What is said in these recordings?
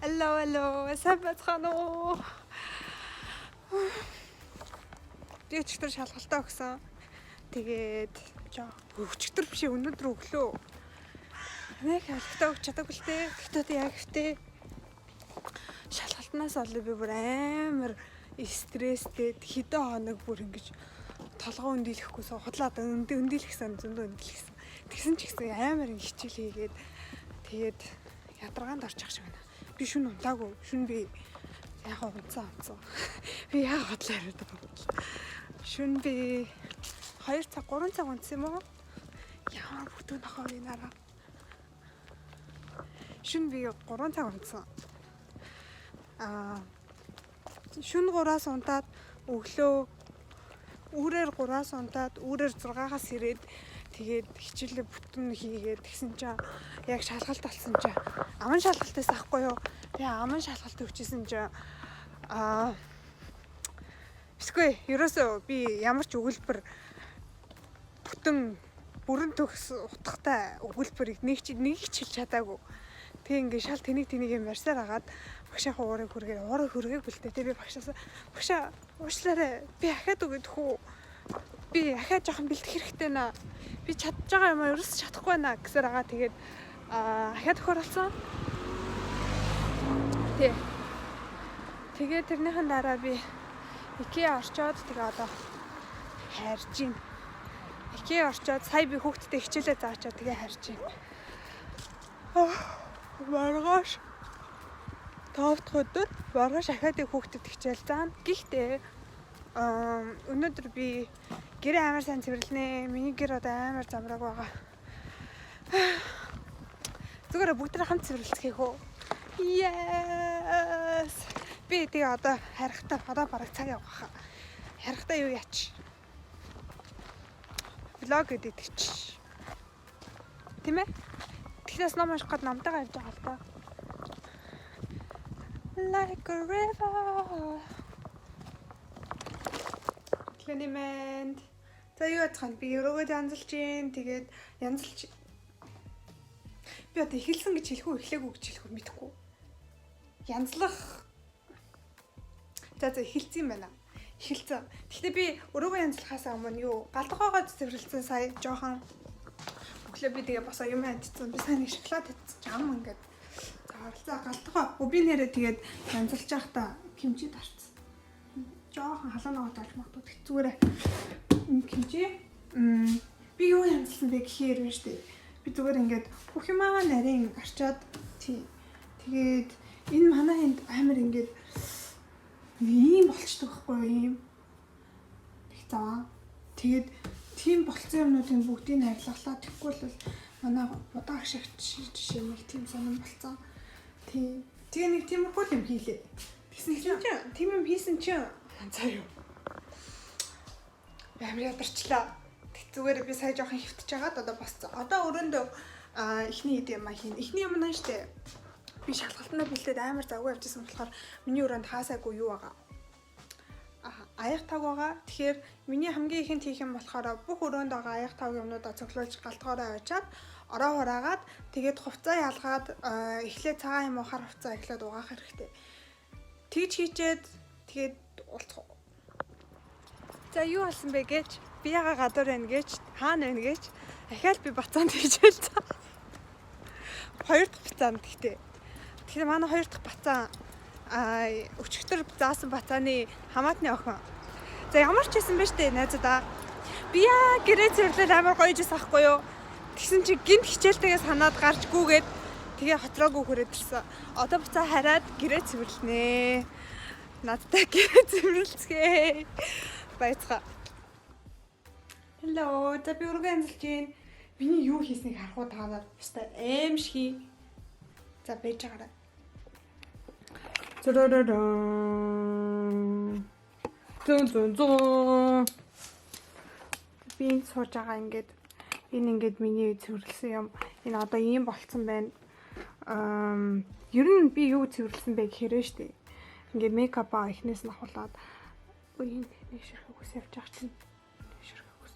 Hello, сайн байцгаана уу? Би өчтөр шалгалтаа өгсөн. Тэгээд өчтөр биш өнөөдөр өглөө. Нэг шалгалтаа өгч чадаагүй л дээ. Гэхдээ яг хэвтээ шалгалтнаас олоо би бүр амар стресстэй хэдэн хоног бүр ингэж толгоо өндөлөхгүй худлаад өндөлөхсөн зөндөө өндөлөхсөн. Тэгсэн ч гэсэн амар хичээл хийгээд тэгээд ядаргаанд орчих шиг байна. Би шүн унтаагүй. Шүн би яг унтсан. Би яг бодлоо яриад байгаа. Шүн би 2 цаг 3 цаг унтсан юм уу? Ямар бүтэн нохоо би нараа. Шүн би 3 цаг унтсан. Шүн 3-аас унтаад өглөө үүрээр 3-аас унтаад үүрээр 6-аас ирээд тэгээд хичээлээ бүтэн хийгээд тэгсэн чинь яг шалгалт болсон чинь аман шалгалтаас ахгүй юу. Тэгээ аман шалгалт өгчээсэн чинь бисгүй ерөөсөө би ямар ч өгүүлбэр бүрэн төгс утгатай өгүүлбэрийг нэг хэлж чадаагүй. Тэгээ ингээ шал тэнийг юм ярьсаар агаад багшаахаа уурыг хүргээг бэлдээ. Тэгээ би багшаа уушлаарай. Би ахаад өгöd хүү. Би ахаад жоохон бэлдэх хэрэгтэй наа. Би чадж байгаа юм ерөөс чадахгүй байна гэсээр агаа тэгээд ахаад өгөхөр болсон. Тэгээ тэрнийхэн дараа би IKEA орчоод тэгээ одоо хайрж байна. IKEA орчоод сая би хүүхдтэй хичээлээ заачаад тэгээ хайрж байна. Маргааш тавд өдөр маргааш ахаад хүүхдэд хичээл заана. Гэхдээ өнөөдөр би гэрээ амар сайн цэвэрлэнэ. Миний гэр одоо амар замраг байгаа. Зүгээр бүгд хамт цэвэрлэцгээе хөө. Yes. Би тэгээ одоо харихтаа одоо бараг цаг явах. Харихтаа юу яач? Влог эдитч. Тийм ээ? Тэгээс ном унших гээд намтайгаа явж байгаа л да. Like a river. Клэнимент. За юу яцхан би өрөөгөө янзалж гин тэгээд янзалж би одоо эхэлсэн гэж хэлэх үү эхлэегүй гэж хэлэх үү мэдэхгүй. Янзлах. За эхэлсэн юм байна. Эхэлсэн. Гэхдээ би өрөөгөө янзлахаас өмнө юу галдахаагаа цэвэрлсэн сая жоохон өглөө би тэгээ босоо юм хайцсан. Би сайн нэг шоколад хийсэн ам ингээд за галдахаа би нэрээ тэгээд янзалж байхдаа кимчи тарцсан. Жоохон халуунаа таалж магадгүй зүгээр кимчи би юу янзлсан бэ гэхээр байна штэ. Би зүгээр ингээд бүх юмаа нарийн арчаад тэгээд энэ манай энд амар ингээд ийм болчдөг байхгүй юм. Тэг заа. Тэгээд тийм болцсон юмнуудын бүгдийг харьлуулаад тэггүй бол манай удаан ашигч жишээ нэг тийм сонирн болцсон. Тэгээ нэг тиймэрхүү юм хийлээ. Тэгсэн чинь тийм юм хийсэн чинь заа юу. Амар ядарчлаа. Зүгээр би сая жоохон хөвтөж байгаад одоо босцоо. Одоо өрөөндөө эхний ид юм хийн. Эхний юм наа штэ. Би шалгалтнаа бэлдээд амар завгүй явжсэн болохоор миний өрөөнд хаасаагүй юу байгаа. Аяг таг байгаа. Тэгэхээр миний хамгийн ихэнд хийх юм болохоор бүх өрөөнд байгаа аяг таг юмнуудаа цоглуулж галтгоороо авчаад ороо хураагаад тэгээд хувцас ялгаад эхлээ цагаан юм уу хар хувцас эхлээд угаах хэрэгтэй. Тэгж хийчээд тэгээд уулзах. За юу болсон бэ гэж би яга гадуур байна гэж хаана байна гэж ахаал би бацаанд хийжэл цаа. Хоёр дахь бацаанд гэхдээ. Тэгэхээр манай хоёр дахь бацаа өчигдөр заасан бацааны хамаатны охин. За ямар ч байсан бэ штэ найзуудаа. Би яа гэрээ цэвэрлээд амар гоё жис ахгүй юу. Тэгсэн чи гинт хичээлтэйгээ санаад гарч гүүгээд тэгээ хотроогүй хүрээд ирсэн. Одоо буцаа хараад гэрээ цэвэрлэнэ. Надтай гэрээ цэвэрлцгээе. Баяцгаа. Hello, за би өргөн анзалж гин. Миний юу хийснийг харах уу та надад бустай аимшиг. За байж байгаарай. Зун. Би сууж байгаа ингээд энэ ингээд миний цэвэрлсэн юм. Энэ одоо ийм болцсон байна. Ер нь би юу цэвэрлсэн бэ гэхээр штэ. Ингээд мейкапаа эхнээс нь ахуулаад энэ нэг ширхэг ус явж байгаа чинь. Ширхэг ус.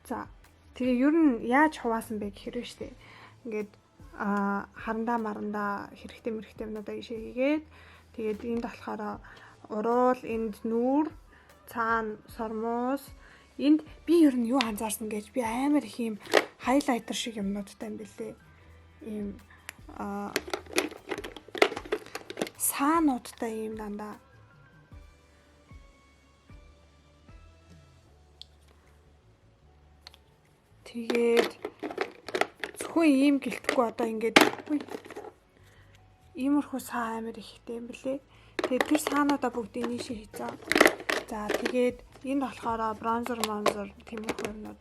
За тэгээ ер нь яаж хуваасан бэ гэхээр штэ. Ингээд харандаа марандаа хэрэгтэй юмнуудаа ийшээ хийгээд тэгээд энд болохоор уруул, энд нүүр, цаана сормоос. Энд би ер нь юу анзаарсан гэж би амар их юм хайлайтер шиг юмнуудтай юм бэлээ. Ийм саануудтай ийм дандаа. Тэгээд зөвхөн ийм гэлтэхгүй одоо ингээд иймэрхүү саа амар ихтэй юм бэлээ. Тэгээд тэр саануудаа бүгдийг нийшээ хийцээ. За тэгээд энд болохоор бронзер тиймэрхүү юмнууд.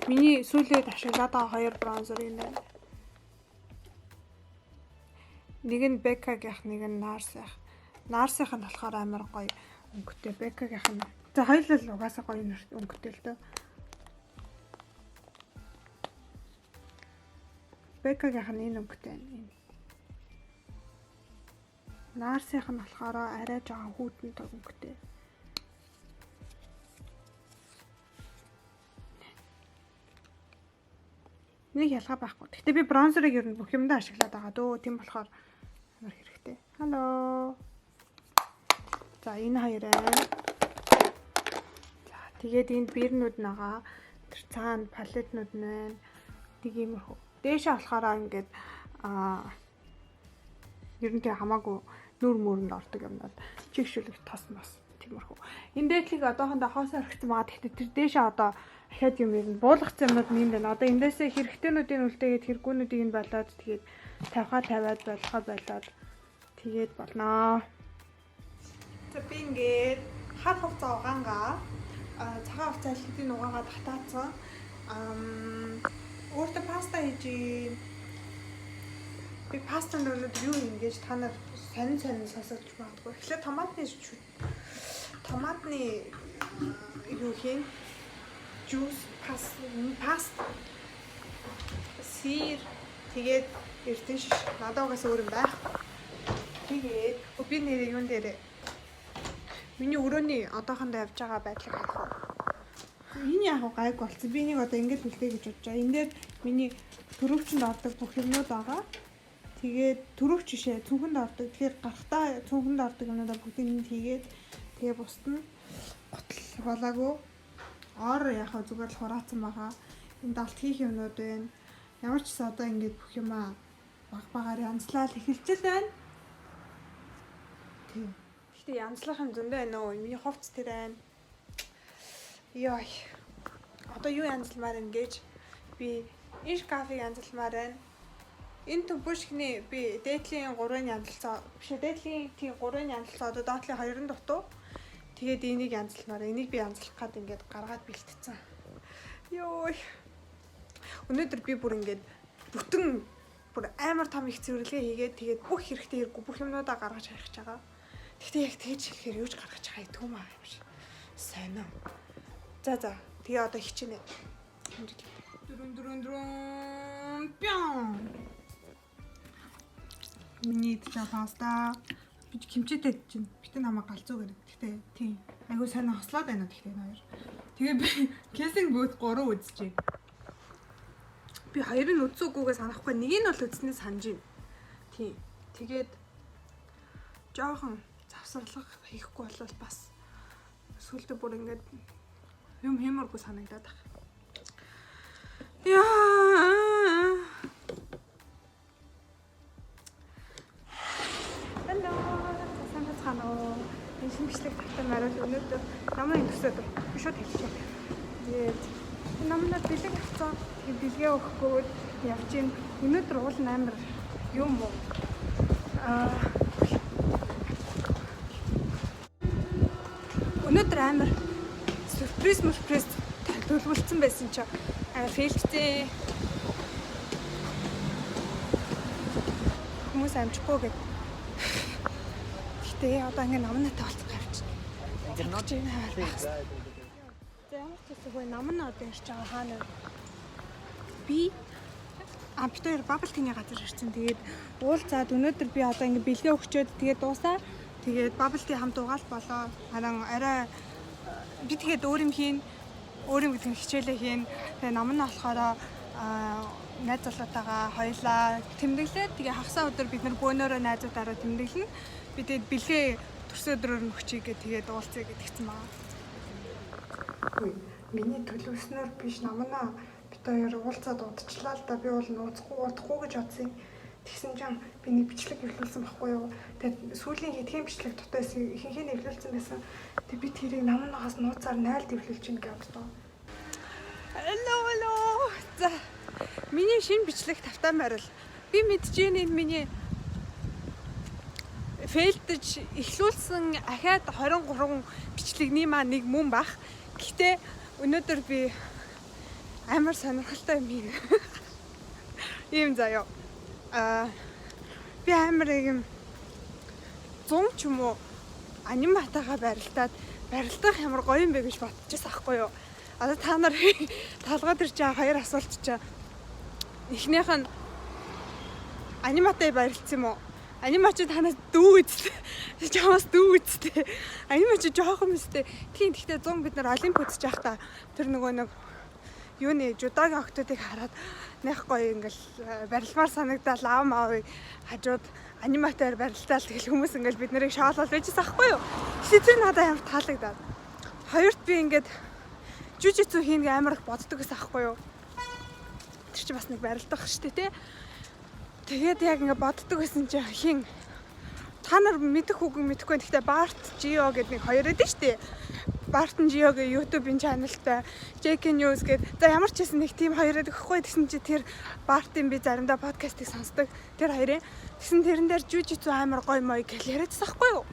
Миний сүүлээд ашиглаад байгаа 2 бронзер энэ. Нэг нь Becca-гийнх, нэг нь Nars-ийнх. Nars-ийнх нь болохоор амар гоё өнгөтэй. Becca-гийнх нь. За хоёулаа л угаасаа гоё өнгөтэй л дөө. Becca-гийнх нь энэ өнгөтэй байна. Nars-ийнх нь болохоор арай жоохон хүүтэн өнгөтэй. Нэг ялгаа байхгүй. Гэхдээ би бронзерыг ер нь бүх юмдаа ашиглаад байгаа дөө. Тийм болохоор амар хэрэгтэй. Халло. За энэ хоёр байна. За тэгээд энд бирнүүд нагаа. Тэр цаана палетнууд нь байна. Нэг иймэрхүү. Дээшээ болохоор ингээд ер нь тэг хамаагүй нүүр мөрөнд ордог юмнууд. Чигшүүлэх тос мос тиймэрхүү. Энэ дээдлийг одоохондоо хоосоо орхисон байгаа. Гэхдээ тэр дээшээ одоо ахаад юм ер нь буулгацсан юмнууд юм байна. Одоо эндээсээ хэрэгтэйнүүдийн үлдээгээд хэрэггүйнүүдийг нь болоод тэгээд тавиад болгоод тэгээд болноо. За би ингээд хар хувцас угаангаа цагаан хувцас алхтын угаагаа татаацсан. Өөртөө паста хийж би пастанд өнөөдөр юу юм гэж та нар сонин сонсож магадгүй. Эхлээд томатны юу хийн жуус паста сир тэгээд эрдэн шиш надаагаас өөр юм байх. Тэгээд би нэр юун дээр миний өрөөний одоохондоо явж байгаа байдлыг харах. Энэ яг гайг болсон. Би энийг одоо ингэж үлдээ гэж бодож байгаа. Энд дээр миний төрөвчөнд ордог бүх юмнууд байгаа. Тэгээд төрөвч бишээ цүнхэнд ордог. Тэгэхээр гарахтаа цүнхэнд ордог юмнуудаа бүгдийг нь хийгээд тэгээ бусд нь готл болоогүй. Ор яхаа зүгээр л хураацсан байгаа. Энд алт хийх юмнууд байна. Ямар ч гэсэн одоо ингэж бүх юмаа багаар янзлаад эхэлчихэл байна. Тийм. Гэхдээ янзлах юм зөндөө байна уу? Миний хувцс тэр байна. Йой. Одоо юу янзалмаар байна гэж би энэ шкафыг янзалмаар байна. Энэ төмпөшгний би дээдлийн 3-ын янзалцаа биш дээдлийн тийм 3-ын янзалцаа одоо доотлын 2-ын дутуу. Тэгээд энийг янзалмаар. Энийг би янзлах гээд ингээд гаргаад бэлтцсэн. Йой. Өнөөдөр би бүр ингээд бүтэн бүр амар том их цэвэрлэгээ хийгээд тэгээд бүх хэрэгтэй хэрэггүй бүх юмнуудаа гаргаж харих гэж байгаа. Гэхдээ яг тэгж хэлэхээр юуж гаргаж байгаа юм төмөө юм шиг. Сайн уу. За тэгээ одоо хичээнэ. Дүрүн пян. Миний идэж паста би кимчитэй чинь битэн хамаа галзуу гэнэ. Гэхдээ тийм айгуу сайн хослоод байна гэхдээ хоёр. Тэгээ би кэсинг бөөт 3 үзчихье. Би хоёрыг үзсүүгүйгээ санахгүй нэгийг нь бол үзснээ санаж байна. Тийм. Тэгээд жоохон завсарлах хийхгүй болвол бас сүултээ бүр ингээд юм хэмэргүй санагдаад байна. Яа. Hello. Сайн уу? Энэ шинжлэх татвар марал өнөөдөр намайг төсөөд би шууд хэлчихв. Тэгээд намайг бэлэг авцсан. Тэгээд бэлгээ өгөхгүй явж гин. Өнөөдөр уул амар юм уу? Өнөөдөр амар сюрприз төлөвлөсөн байсан чи амар фейлчтэй. Хүмүүс амжихгүй гэд. Гэтэ одоо ингэ намнаатай болцох явчихна. За ямар ч гэсэн намн одоо ирж байгаа хаана би битээр бабл тиний газар ирсэн. Тэгээд уулзаад өнөөдөр би одоо ингэ бэлгээ өгчөөд тэгээд дуусаа. Тэгээд бабл ти хамт угаал болоо. Харин арай би тэгээд өөр юм хийн. Өөр юм гэдэг хичээлээ хийн. Тэгээ намн нь болохоор найз залуутаагаа хоёлаа тэмдэглээд тэгээ хагасаа өдөр бид нар бөөнөрөө найзуудаараа тэмдэглэнэ. Би тэгээд бэлгээ төрсөн өдрөөр нь хүчийгээ тэгээд уулзъя гэдгийгсэн байгаа. Миний төлөвснөр биш намнаа бид хоёр уулзаад удчлаа л да. Би бол нууцгүй удахгүй гэж бодсон. Тэгсэн чинь би нэг бичлэг эвлүүлсэн байхгүй юу. Тэгээд сүүлийн хэдхэн бичлэг дотоос ихэнх нь эвлүүлсэн байсан. Тэгээд би тэрийг намнаас нууцаар 0-д эвлүүлж чинь гэж боддоо. Hello. За. Миний шинэ бичлэг тавтаа морил. Би мэдчихээн энэ миний фейлдэж эхлүүлсэн ахаад 23 бичлэгний маань нэг мөн бах. Гэхдээ өнөөдөр би амар сонирхолтой юм ийм заяа. Би амар юм 100 ч юм уу аниматагаа барилдах ямар гоё юм бэ гэж бодчихсан аахгүй юу. Одоо та нар талгаад ирж байгаа хоёр асуулт чаа. Эхнийх нь аниматай барилдсан юм уу? Анимач танаас дүү үсттэй. Чамаас дүү үсттэй. Анимач жоохон үсттэй. Тийм гэхдээ 100 бид нар олимп үзэж явах та тэр нөгөө нэг юуны жудагийн октодыг хараад нэх гоё ингээл барилмаар санагдал аав маавыг хажууд аниматаар барилдаал тэгэл хүмүүс ингээл бид нарыг шоолол байжсэн ахгүй юу. Тэгсэн тэр надад амар таалагдаад. Хоёрт би ингээд жүжицүү хийнгээ амар их боддог гэсэн ахгүй юу. Тэр чи бас нэг барилдах штэ тий. Тэгээд яг ингээд боддог гэсэн чи хин та нар мэдэх үгүй мэдэхгүй. Гэхдээ Барт Жио гэдэг нэг хоёр эдэн штэ. Бартон Жиогийн YouTube-ийн чаналтай JK News гэдэг. За ямар ч хэсэн нэг тийм хоёр эдэг гэхгүй. Тэгсэн чи тэр Бартын би заримдаа подкастыг сонсдог. Тэр хоёрын тэгсэн тэрэн дээр жүжицүү амар гоё мой гэж яриадсан хгүй юу.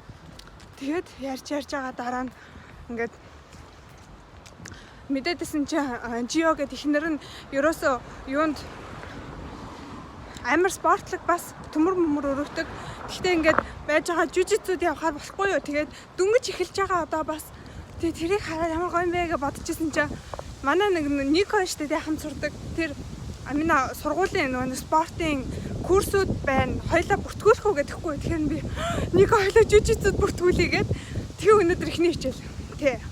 Тэгээд ярьж байгаа дараа нь ингээд мэдээдсэн чи Жио гэдэг ихнэр нь ерөөсөө юунд амар спортлог бас төмөр өрөвдөг. Гэхдээ ингээд байж байгаа жүжицүүд явахаар болохгүй юу. Тэгээд дөнгөж эхэлж байгаа одоо бас тэрийг хараад ямар гоё юм бэ гэж бодчихсон чинь манай нэг Нико штэ тэ хамт сурдаг. Тэр амина сургуулийн нөгөө спортын курсүүд байна. Хоёлаа бүртгүүлэх үү гэдэхгүй. Тэгэхээр би Нико хоёлаа жүжицүүд бүртгүүлээгээд тэг өнөдөр ихний хичээл. Тэ.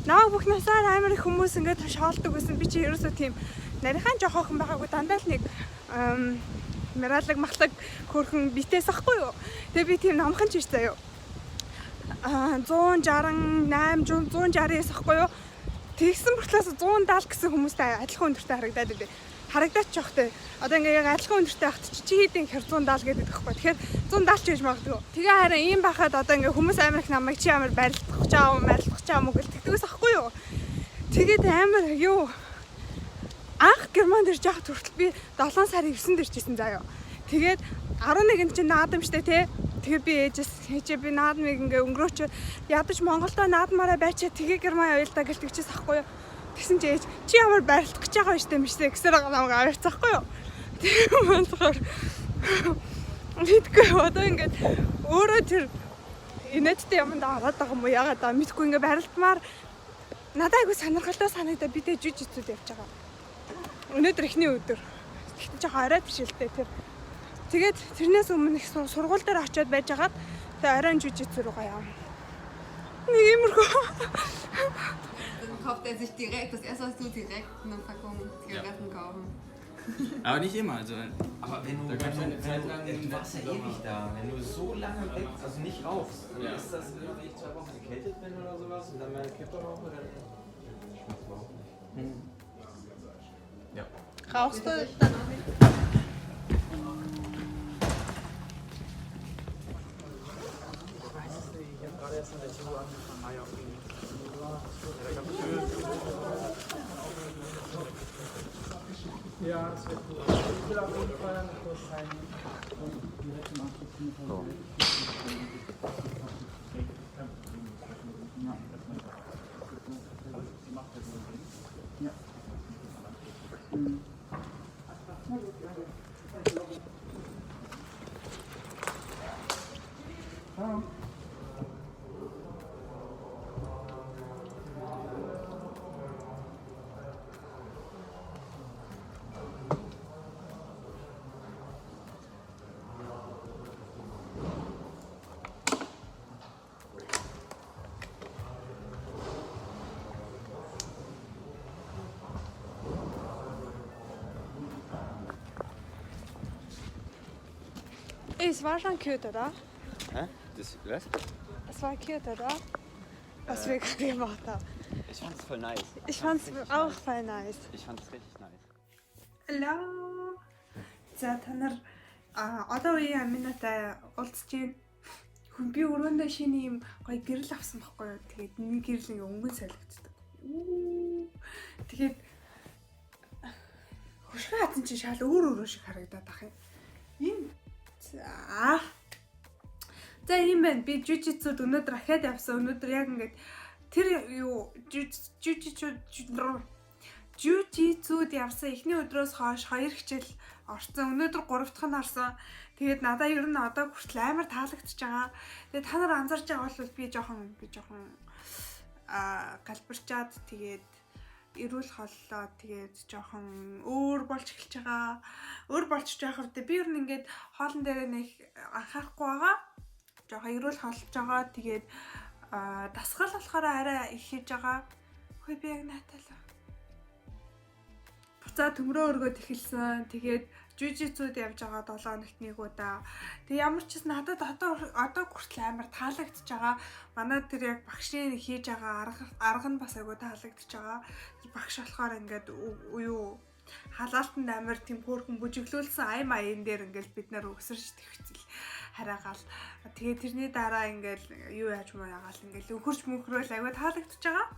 Наа бүх насаар амар их хүмүүс ингээд шоолдог байсан. Би чи ерөөсөө тийм нарийнхан жоохохон байгаагүй дандаа л нэг мэралэг махлаг хөрхөн битээс ахгүй юу. Тэгээ би тийм номхон ч биш заяа. 168 169 ахгүй юу. Тэгсэн бүртлээс 170 гэсэн хүмүүстэй адилхан өндөртэй харагдаад байдэ. Харагдаад ч явахтай. Одоо ингээ яг адилхан өндөртэй ахт чи хийдин хэр 170 гэдэг байхгүй. Тэгэхээр 170 ч гэж магадгүй. Тэгээ хараа ийм бахад одоо ингээ хүмүүс амар их намайг чи амар барилдах чаав мэл тэгдэгээс ахгүй юу. Тэгээд амар юу анх Германд ирж байхад хүртэл би 7 сарын 9-нд иржсэн заяа. Тэгээд 11-нд чинь наадам штэ тий. Тэгээ би ээжээ би наадмыг ингээ өнгөрөөч ядаж Монголдо наадмаараа байчаа тэгээ Герман явъя л да гэж тэгчихсэн ахгүй юу. Тэгсэн чи ээж чи ямар барилдах гэж байгаа юм штэ мишээ гэсээр намайг аваарцсан ахгүй юу. Тэгээ болохоор мэдгүй одоо ингээ өөрөө тэр инээдтэй юмд ороод байгаа юм уу яагаад аа мэдгүй ингээ барилдмаар надад айгу сонирхолтой санагдаа би тэ жүжицүүд явж байгаа. Өнөөдөр эхний өдөр. Тэгтээ жоохон орой биш л дээ тэр. Тэгээд тэрнээс өмнө их сургууль дээр очиод байж хагаад тэгээ оройн жүжицүү рүү яваа. Нэг юмрхөө. Dann kauft sich direkt, das erste was du direkt eine Packung Zigaretten kaufen. Aber nicht immer, also. Aber wenn du eine Zeit lang du warst ja ewig da, wenn du so lange weg, also nicht rauchst, dann ist das, wenn ich 2 Wochen erkältet bin oder sowas und dann meine Kippe rauche, dann schmeckt's auch. Ja. Rauchst du dann auch nicht? Ich habe gerade erst in der Tür angefangen. Ah ja, okay. Ja, das wird gut. Ich will auf jeden Fall einen Kurs sein. Direkt im Anschluss ja. Das war schon cute, oder? Hä? Das, was? Das war cute, oder? Was wir gerade gemacht haben. Ich fand es voll nice. Ich fand's auch voll nice. Ich fand es richtig nice. Hello. За та нар одоо үеийн аминатай уулзж байна. Хүн би өрөөндөө шинэ юм гоё гэрэл авсан байхгүй юу? Тэгээд нэг гэрэл ингээ өнгөн солигддог. Тэгээд хөшгөө хатан чи шал өөр шиг харагдаад ах юм. Энэ за юм байна. Би жижицүүд өнөөдөр ахаад явсан. Өнөөдөр яг ингээд тэр юу жижицүүд явсан эхний өдрөөс хойш 2 хичээл орсон. Өнөөдөр 3 дахь нь орсон. Тэгээд надаа ер нь одоо хүртэл амар таалагдчихж байгаа. Тэгээд та нар анзарч байгаа бол би жоохон галбирчаад тэгээд эрүүл холлоо тэгээд жоохон өөр болж эхэлж байгаа. Өөр болчих жоох хэвдээ би ер нь ингээд хоолн дээр нэг анхаарахгүй байгаа. Жоохон эрүүл холж байгаа. Тэгээд дасгал болохоор арай их хийж байгаа. Хөөе би яг нааталаа. Буцаа төмрөө өргөд эхэлсэн. Тэгээд жижицүүд явж байгаа 7 хоногт нэг удаа. Тэг ямар ч гэсэн надад одоо хүртэл амар таалагдчихж байгаа. Манай тэр яг багшийн хийж байгаа арга нь бас айгу таалагдчихж байгаа. Тэр багш болохоор ингээд юу халаалтанд амар тийм хөөрхөн бүжиглүүлсэн аян дээр ингээд бид нар өгсөрч төвчл хараагаал. Тэгээ тэрний дараа ингээд юу яаж маягаал ингээд өхөрч мөнхрөөл айгу таалагдчихж байгаа.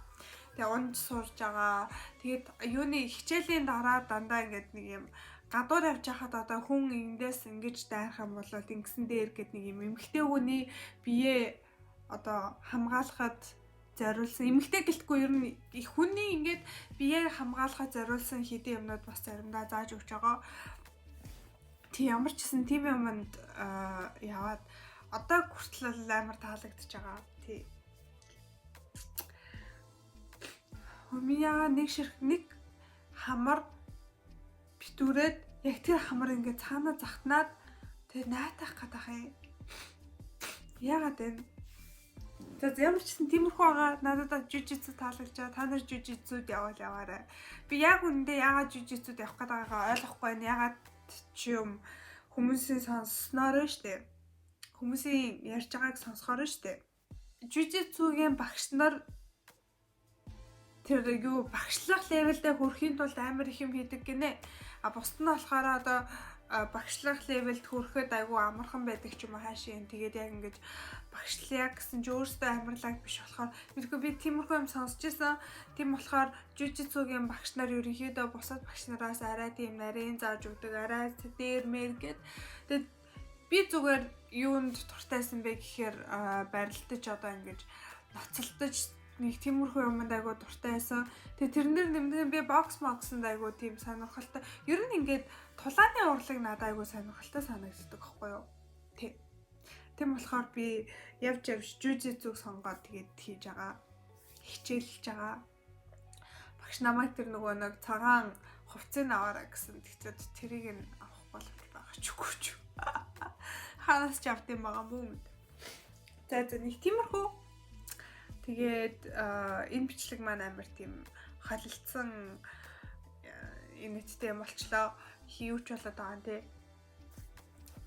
Тэгээ унд сурж байгаа. Тэгээд юуны хичээлийн дараа дандаа ингээд нэг юм гадуур явж хахад одоо хүн эндээс ингэж дайрах юм бол ингэсэн дээр гээд нэг юм эмхтэй хүний бие одоо хамгаалахад зориулсан эмхтэй гэлтгүй ер нь их хүний ингээд бие хамгаалахад зориулсан хэдийн юмнууд бас заримдаа зааж өгч байгаа. Тэг ямар ч гэсэн тийм юмд яваад одоо хүртэл амар таалагдчихж байгаа. Тий. Хумия нэг хамар битүүрээд яг тэр хамар ингээд цаанаа захтнаад тэгээ наатах гэдэг юм. Яагаад вэ? За ямар ч гэсэн тиймэрхүү байгаа надад жижицүү таалагдчаа та нар жижицүүд яваарай. Би яг үндэ яагаад жижицүүд явах гэдэг байгаагаа ойлгохгүй байна. Яагаад ч юм хүмүүсийн сонссноор штэ. Хүмүүсийн ярьж байгааг сонсохоор штэ. Жижицүүгийн багш нар тэр юу багшлах левелдээ хүрэхийн тулд амар их юм хийдэг гинэ. А бусд нь болохоор одоо багшлах левелд хүрэхэд айгүй амархан байдаг ч юм уу хаашаа юм. Тэгээд яг ингэж багшлаа гэсэн ч өөрөөсөө амарлаг биш болохоор би тиймэрхүү юм сонсч байсан. Тийм болохоор жижицүүгийн багш нар ерөнхийдөө бусад багш нараас арай тийм нарийн зааж өгдөг, арай дээр мэр гэд. Тэгээд би зүгээр юунд туртайсан бэ гэхээр барилдаж одоо ингэж ноцолдож нэг тиймэрхүү юмд айгуу дуртай байсан. Тэгээ тэрнэр нэмдэн би бокс моксонд айгуу тийм сонирхолтой. Ер нь ингээд тулааны урлаг надад айгуу сонирхолтой санагддаг байхгүй юу? Тийм болохоор би явж жужицүүг сонгоод тэгээд хийж байгаа. Хичээлж байгаа. Багш намайг тэр нөгөө нэг цагаан хувцсыг аваарай гэсэн. Тэгтээ тэрийг нь авах боломж байгаа ч үгүй ч. Ханаас ч авт юм байгаа юм. За нэг тиймэрхүү. Тэгээд энэ бичлэг маань амар тийм халилдсан инэттэй юм болчлоо. Хийвч болоод байгаа юм тий.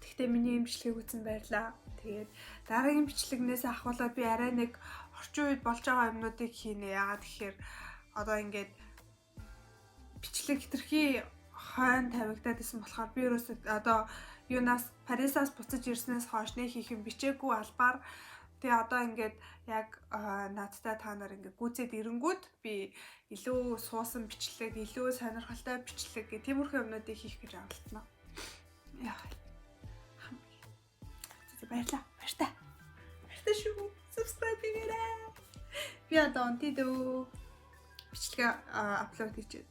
Тэгтээ миний энэ бичлэгийг үзэн баярлаа. Тэгээд дараагийн бичлэгнээс ахвалаад би арай нэг орчин үед болж байгаа юмнуудыг хийнэ. Яагаад гэхээр одоо ингээд бичлэг хэтэрхий хойно тавигдаад исэн болохоор би ерөөсөө одоо юунаас Парисаас буцаж ирснээс хойш нэг хийх юм бичээгүй албаар тэгээ одоо ингээд яг наадтай та нар ингээд гүйцэд ирэнгүүт би илүү суусан бичлэг, илүү сонирхолтой бичлэг гэх тиймэрхүү юмнуудыг хийх гэж оролдоно. Яа. Баярлаа. Баяртай шүү. Subscribe хийгээрэй. Би одоо онтидөө бичлэг аплод хийж